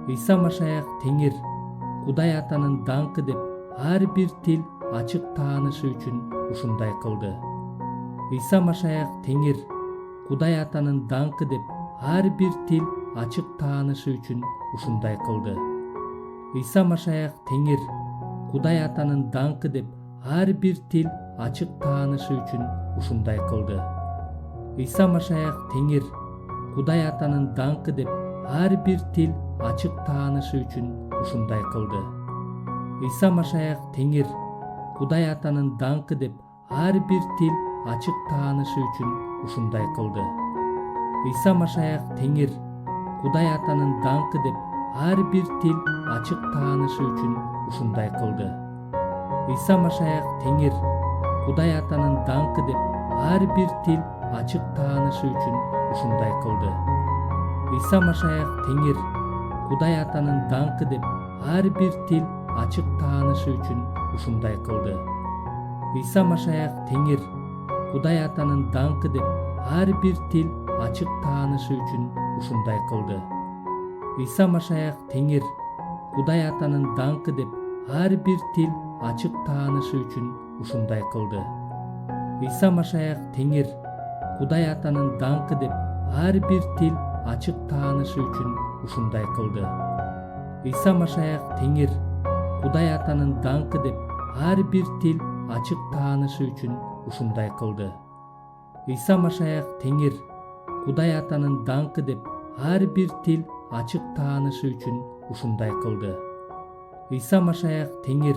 Иса Машаях Тэнгэр Кудай Атанын даңқы деп ар бир тил ачык таанышы үчүн ушундай кылды. Иса Машаях Тэнгэр Кудай Атанын даңқы деп ар бир тил ачык таанышы үчүн ушундай кылды. Иса Машаях Тэнгэр Кудай Атанын даңқы деп ар бир тил ачык таанышы үчүн ушундай кылды. Иса Машаях Тэнгэр Кудай Атанын даңқы деп ар бир тил ачык таанышы үчүн ушундай кылды. Иса Машаях Тэнгэр Кудай Атанын даңқы деп ар бир тил ачык таанышы үчүн ушундай кылды. Иса Машаях Тэнгэр Кудай Атанын даңқы деп ар бир тил ачык таанышы үчүн ушундай кылды. Иса Машаях Тэнгэр Кудай Атанын даңқы деп ар бир тил ачык таанышы үчүн ушундай кылды. Иса Машаях Тэнгэр Кудай Атанын даңқы деп ар бир тил ачык таанышы үчүн ушундай кылды. Иса Машаях Тэнгэр Кудай Атанын даңқы деп ар бир тил ачык таанышы үчүн ушундай кылды. Иса Машаях Тэнгэр Кудай Атанын даңқы деп ар бир тил ачык таанышы үчүн ушундай кылды. Иса Машаях Тэнгэр Кудай Атанын даңқы деп ар бир тил ачык таанышы үчүн ушундай кылды. Иса Машаях Тэнгэр Кудай Атанын даңқы деп ар бир тил ачык таанышы үчүн ушундай кылды. Иса Машаях Тэнгэр Кудай Атанын даңқы деп ар бир тил ачык таанышы үчүн ушундай кылды. Иса Машаях Тэнгэр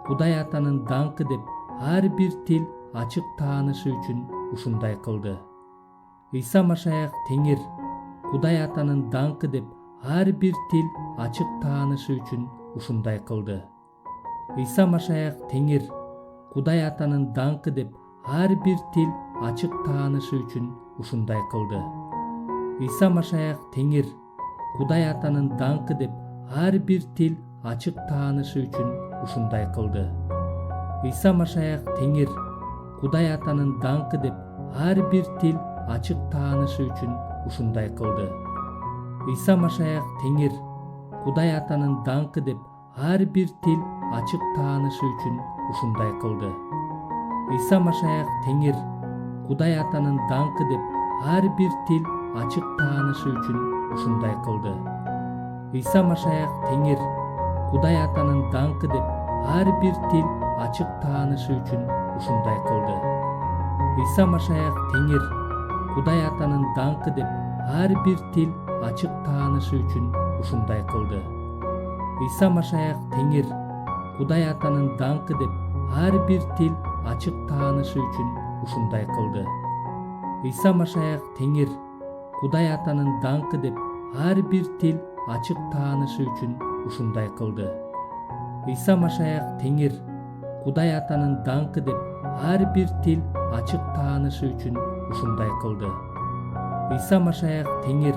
Кудай Атанын даңқы деп ар бир тил ачык таанышы үчүн ушундай кылды. Иса Машаях Тэнгэр Кудай Атанын даңқы деп ар бир тил ачык таанышы үчүн ушундай кылды. Иса Машаях Тэнгэр Кудай Атанын даңқы деп ар бир тил ачык таанышы үчүн ушундай кылды. Иса Машаях Тэнгэр Кудай Атанын даңқы деп ар бир тил ачык таанышы үчүн ушундай кылды. Иса Машаях Тэнгэр Кудай Атанын даңқы деп ар бир тил ачык таанышы үчүн ушундай кылды. Иса Машаях Тэнгэр Кудай Атанын даңқы деп ар бир тил ачык таанышы үчүн ушундай кылды. Иса Машаях Тэнгэр Кудай Атанын даңқы деп ар бир тил ачык таанышы үчүн ушундай кылды. Иса Машаях Тэнгэр Кудай Атанын даңқы деп ар бир тил ачык таанышы үчүн ушундай кылды. Иса Машаях Тэнгэр Кудай Атанын даңқы деп ар бир тил ачык таанышы үчүн ушундай кылды. Иса Машаях Тэнгэр Кудай Атанын даңқы деп ар бир тил ачык таанышы үчүн ушундай кылды. Иса Машаях Тэнгэр Кудай Атанын даңқы деп ар бир тил ачык таанышы үчүн ушундай кылды. Иса Машаях Тэнгэр Кудай Атанын даңқы деп ар бир тил ачык таанышы үчүн ушундай кылды. Иса Машаях Тэнгэр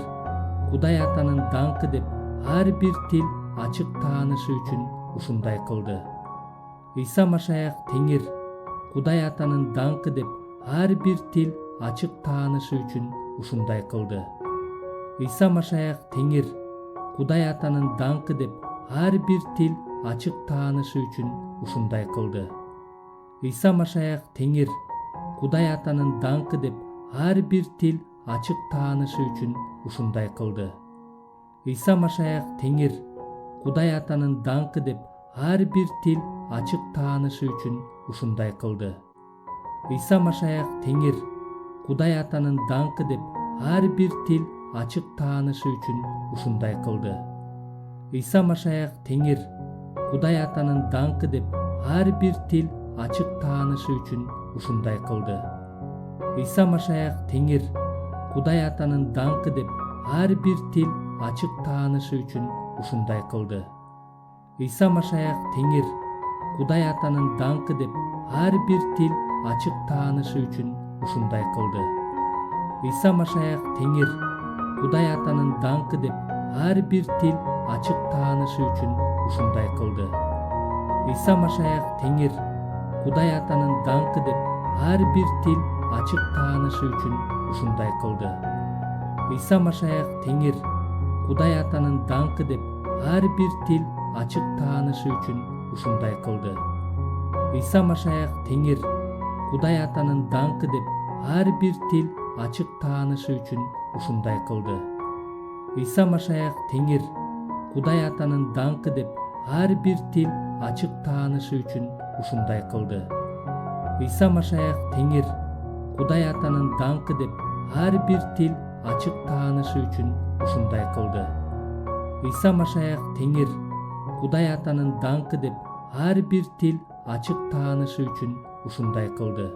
Кудай Атанын даңқы деп ар бир тил ачык таанышы үчүн ушундай кылды. Иса Машаях Тэнгэр Кудай Атанын даңқы деп ар бир тил ачык таанышы үчүн ушундай кылды. Иса Машаях Тэнгэр Кудай Атанын даңқы деп ар бир тил ачык таанышы үчүн ушундай кылды. Иса Машаях Тэнгэр Кудай Атанын даңқы деп ар бир тил ачык таанышы үчүн ушундай кылды. Иса Машаях Тэнгэр Кудай Атанын даңқы деп ар бир тил ачык таанышы үчүн ушундай кылды. Иса Машаях Тэнгэр Кудай Атанын даңқы деп ар бир тил ачык таанышы үчүн ушундай кылды. Иса Машаях Тэнгэр Кудай Атанын даңқы деп ар бир тил ачык таанышы үчүн ушундай кылды. Иса Машаях Тэнгэр Кудай Атанын даңқы деп ар бир тил ачык таанышы үчүн ушундай кылды. Иса Машаях Тэнгэр Кудай Атанын даңқы деп ар бир тил ачык таанышы үчүн ушундай кылды. Иса Машаях Тэнгэр Кудай Атанын даңқы деп ар бир тил ачык таанышы үчүн ушундай кылды. Иса Машаях Тэнгэр Кудай Атанын даңқы деп ар бир тил ачык таанышы үчүн ушундай кылды. Иса Машаях Тэнгэр Кудай Атанын даңқы деп ар бир тил ачык таанышы үчүн ушундай кылды. Ыйса Машаях Теңир, Кудай Атанын даңкы деп ар бир тил ачык таанышы үчүн ушундай кылды. Ыйса Машаях Теңир, Кудай Атанын даңкы деп ар бир тил ачык таанышы үчүн ушундай кылды. Ыйса Машаях Теңир, Кудай Атанын даңкы деп ар бир тил ачык таанышы үчүн ушундай кылды. Ыйса Машаях Теңир, Кудай Атанын даңкы деп ар бир тил ачык таанышы үчүн ушундай кылды.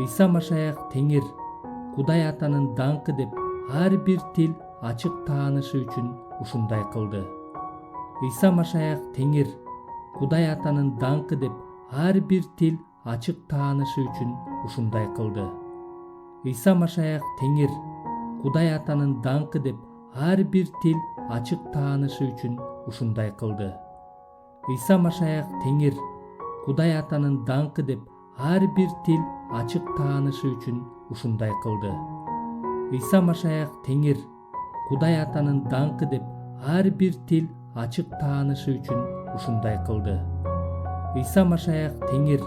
Ыйса Машаях Теңир, Кудай Атанын даңкы деп ар бир тил ачык таанышы үчүн ушундай кылды. Ыйса Машаях Теңир, Кудай Атанын даңкы деп ар бир тил ачык таанышы үчүн ушундай кылды. Ыйса Машаях Теңир, Кудай Атанын даңкы деп ар бир тил ачык таанышы үчүн ушундай кылды. Ыйса Машаях Теңир, Кудай Атанын даңкы деп ар бир тил ачык таанышы үчүн ушундай кылды. Ыйса Машаях Теңир, Кудай Атанын даңкы деп ар бир тил ачык таанышы үчүн ушундай кылды. Ыйса Машаях Теңир,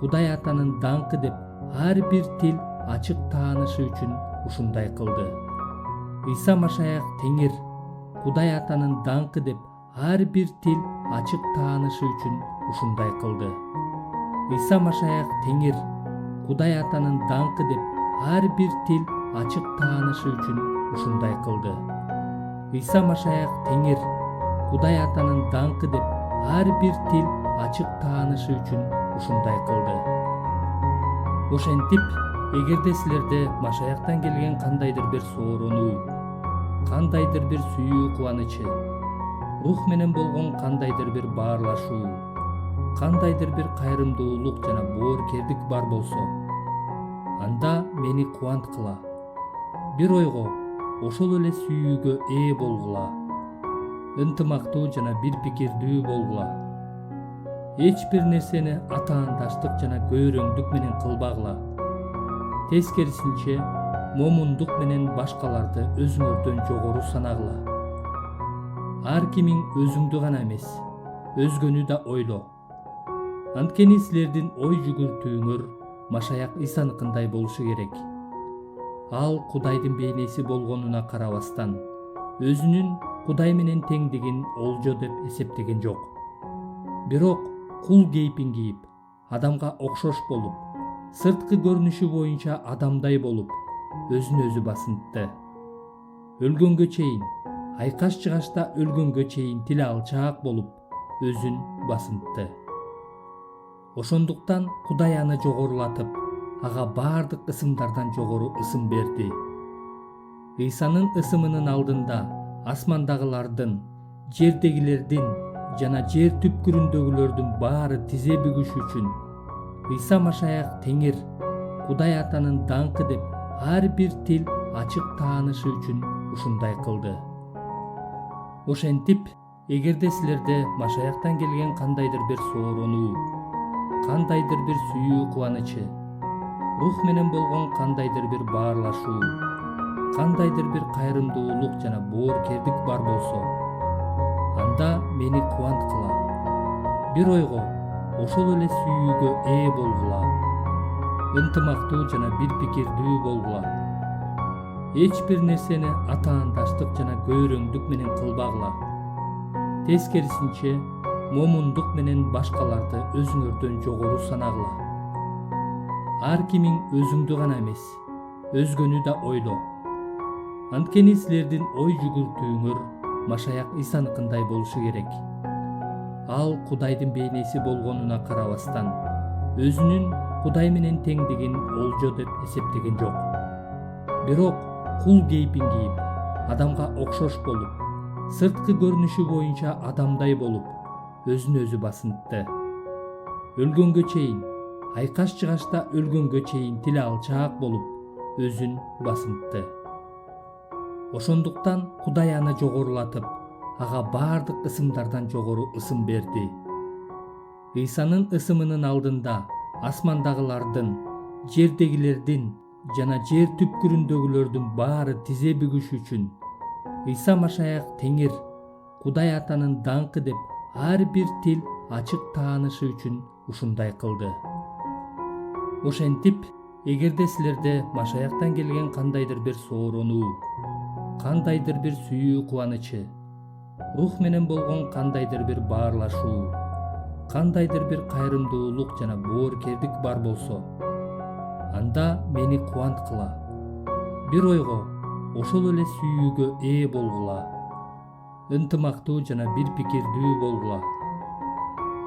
Кудай Атанын даңкы деп ар бир тил ачык таанышы үчүн ушундай кылды. Ыйса Машаях Теңир, Кудай Атанын даңкы деп ар бир тил ачык таанышы үчүн ушундай кылды. Ыйса Машаях Теңир, Кудай Атанын даңкы деп ар бир тил ачык таанышы үчүн ушундай кылды. Ыйса Машаях Теңир, Кудай Атанын даңкы деп ар бир тил ачык таанышы үчүн ушундай кылды. Ошентип, эгерде силерде Машаяктан келген кандайдыр бир сооронуу, кандайдыр бир сүйүү кубанычы, рух менен болгон кандайдыр бир баарлашуу, кандайдыр бир кайрымдуулук жана боорукердик бар болсо, анда мени кубанткыла. Бир ойго, ошол эле сүйүүгө ээ болгула. Ынтымактуу жана бир пикирдүү болгула. Эч бир нерсени атаандаштык жана көйрөңдүк менен кылбагыла. Тескерисинче, момундук менен башкаларды өзүңөрдөн жогору санагыла. Ар кимиң өзүңдү гана эмес, өзгөнү да ойло. Анткени силердин ой жүгүртүүңөр Машаяк Исаныкындай болушу керек. Ал Кудайдын бейнеси болгонуна карабастан, өзүнүн Кудай менен теңдигин олжо деп эсептеген жок. Бирок кул кейпин кийип, адамга окшош болуп, сырткы көрүнүшү боюнча адамдай болуп, өзүн өзү басынтты. Өлгөнгө чейин, айкаш чыгашта өлгөнгө чейин тили алчаак болуп, өзүн басынтты. Ошондуктан Кудай аны жогорулатып, ага баардык ысымдардан жогору ысым берди. Ыйсанын ысымынын алдында асмандагылардын, жердегилердин жана жер түпкүрүндөгүлөрдүн баары тизе бүгүш үчүн Ыйса Машаях Теңир, Кудай Атанын даңкы деп ар бир тил ачык таанышы үчүн ушундай кылды. Ошентип, эгерде силерде Машаяктан келген кандайдыр бир сооронуу, кандайдыр бир сүйүү кубанычы, рух менен болгон кандайдыр бир баарлашуу, кандайдыр бир кайрымдуулук жана боорукердик бар болсо, анда мени кубанткыла. Бир ойго, ошол эле сүйүүгө ээ болгула. Ынтымактуу жана бир пикирдүү болгула. Эч бир нерсени атаандаштык жана көйрөңдүк менен кылбагыла. Тескерисинче, момундук менен башкаларды өзүңөрдөн жогору санагыла. Ар кимиң өзүңдү гана эмес, өзгөнү да ойло. Анткени силердин ой жүгүртүүңөр Машаяк Исаныкындай болушу керек. Ал Кудайдын бейнеси болгонуна карабастан, өзүнүн Кудай менен теңдигин олжо деп эсептеген жок. Бирок кул кейпин кийип, адамга окшош болуп, сырткы көрүнүшү боюнча адамдай болуп, өзүн өзү басынтты. Өлгөнгө чейин, айкаш чыгашта өлгөнгө чейин тили алчаак болуп, өзүн басынтты. Ошондуктан Кудай аны жогорулатып, ага баардык ысымдардан жогору ысым берди. Ыйсанын ысымынын алдында асмандагылардын, жердегилердин жана жер түпкүрүндөгүлөрдүн баары тизе бүгүш үчүн Ыйса Машаях Теңир, Кудай атанын даңкы деп ар бир тил ачык таанышы үчүн ушундай кылды. Ошентип, эгерде силерде Машаяктан келген кандайдыр бир сооронуу, кандайдыр бир сүйүү кубанычы, рух менен болгон кандайдыр бир баарлашуу, кандайдыр бир кайрымдуулук жана боорукердик бар болсо, анда мени кубанткыла. Бир ойго, ошол эле сүйүүгө ээ болгула. Ынтымактуу жана бир пикирдүү болгула.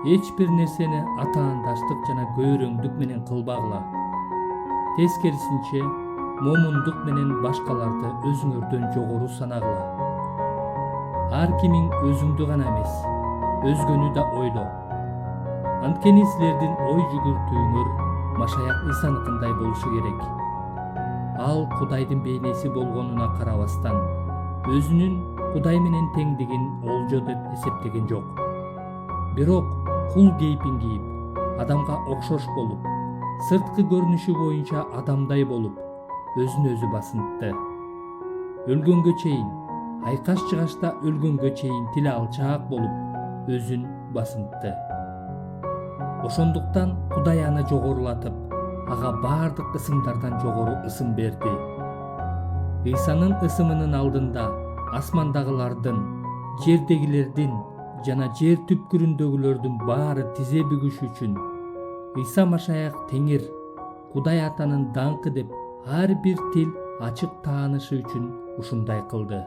Эч бир нерсени атаандаштык жана көйрөңдүк менен кылбагыла. Тескерисинче, момундук менен башкаларды өзүңөрдөн жогору санагыла. Ар кимиң өзүңдү гана эмес, өзгөнү да ойло. Анткени силердин ой жүгүртүүңөр Машаяк Исаныкындай болушу керек. Ал Кудайдын бейнеси болгонуна карабастан, өзүнүн Кудай менен теңдигин олжо деп эсептеген жок. Бирок кул кейпин кийип, адамга окшош болуп, сырткы көрүнүшү боюнча адамдай болуп, өзүн өзү басынтты. Өлгөнгө чейин, айкаш чыгашта өлгөнгө чейин тили алчаак болуп, өзүн басынтты. Ошондуктан Кудай аны жогорулатып, ага баардык ысымдардан жогору ысым берди. Ыйсанын ысымынын алдында асмандагылардын, жердегилердин жана жер түпкүрүндөгүлөрдүн баары тизе бүгүш үчүн Ыйса Машаяк Теңир, Кудай атанын даңкы деп ар бир тил ачык таанышы үчүн ушундай кылды.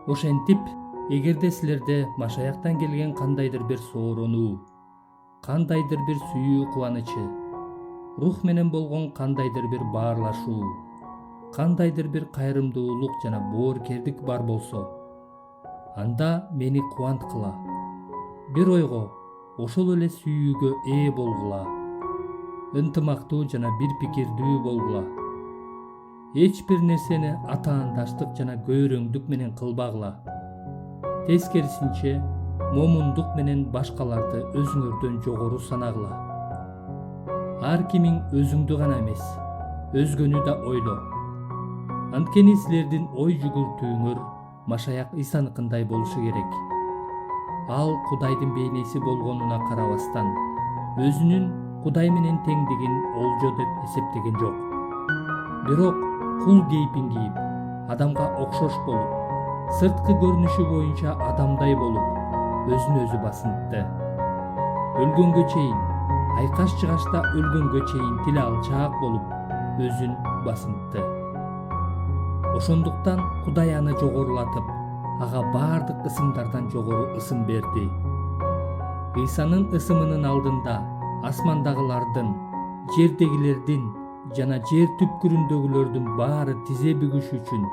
Ошентип, эгерде силерде Машаяктан келген кандайдыр бир сооронуу, кандайдыр бир сүйүү кубанычы, рух менен болгон кандайдыр бир баарлашуу, кандайдыр бир кайрымдуулук жана боорукердик бар болсо, анда мени кубанткыла. Бир ойго, ошол эле сүйүүгө ээ болгула. Ынтымактуу жана бир пикирдүү болгула. Эч бир нерсени атаандаштык жана көйрөңдүк менен кылбагыла. Тескерисинче, момундук менен башкаларды өзүңөрдөн жогору санагыла. Ар кимиң өзүңдү гана эмес, өзгөнү да ойло. Анткени силердин ой жүгүртүүңөр Машаяк Исаныкындай болушу керек. Ал Кудайдын бейнеси болгонуна карабастан, өзүнүн Кудай менен теңдигин олжо деп эсептеген жок. Бирок кул кейпин кийип, адамга окшош болуп, сырткы көрүнүшү боюнча адамдай болуп, өзүн өзү басынтты. Өлгөнгө чейин, айкаш чыгашта өлгөнгө чейин тили алчаак болуп, өзүн басынтты. Ошондуктан Кудай аны жогорулатып, ага баардык ысымдардан жогору ысым берди. Ыйсанын ысымынын алдында асмандагылардын, жердегилердин жана жер түпкүрүндөгүлөрдүн баары тизе бүгүш үчүн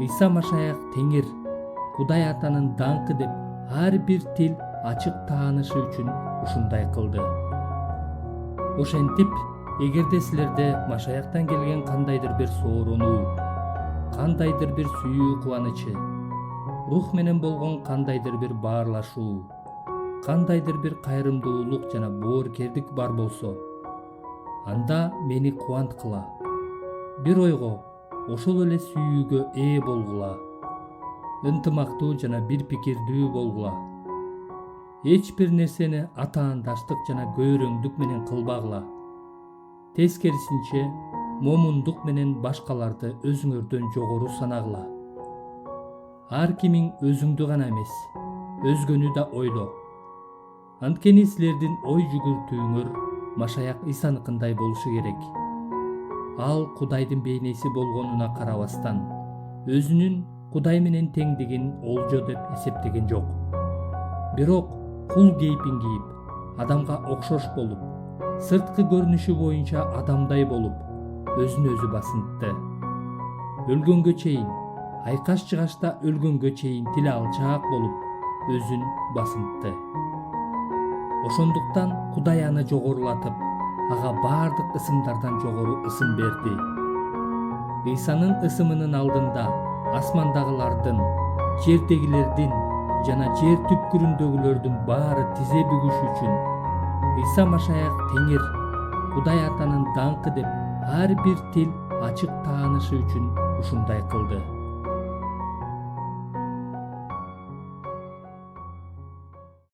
Ыйса Машаяк Теңир, Кудай атанын даңкы деп ар бир тил ачык таанышы үчүн ушундай кылды. Ошентип, эгерде силерде Машаяктан келген кандайдыр бир сооронуу, кандайдыр бир сүйүү кубанычы, рух менен болгон кандайдыр бир баарлашуу, кандайдыр бир кайрымдуулук жана боорукердик бар болсо, анда мени кубанткыла. Бир ойго, ошол эле сүйүүгө ээ болгула. Ынтымактуу жана бир пикирдүү болгула. Эч бир нерсени атаандаштык жана көйрөңдүк менен кылбагыла. Тескерисинче, момундук менен башкаларды өзүңөрдөн жогору санагыла. Ар кимиң өзүңдү гана эмес, өзгөнү да ойло. Анткени силердин ой жүгүртүүңөр Машаяк Исаныкындай болушу керек. Ал Кудайдын бейнеси болгонуна карабастан, өзүнүн Кудай менен теңдигин олжо деп эсептеген жок. Бирок кул кейпин кийип, адамга окшош болуп, сырткы көрүнүшү боюнча адамдай болуп, өзүн өзү басынтты. Өлгөнгө чейин, айкаш чыгашта өлгөнгө чейин тили алчаак болуп, өзүн басынтты. Ошондуктан Кудай аны жогорулатып, ага баардык ысымдардан жогору ысым берди. Ыйсанын ысымынын алдында асмандагылардын, жердегилердин жана жер түпкүрүндөгүлөрдүн баары тизе бүгүш үчүн Ыйса Машаяк Теңир, Кудай атанын даңкы деп ар бир тил ачык таанышы үчүн ушундай кылды.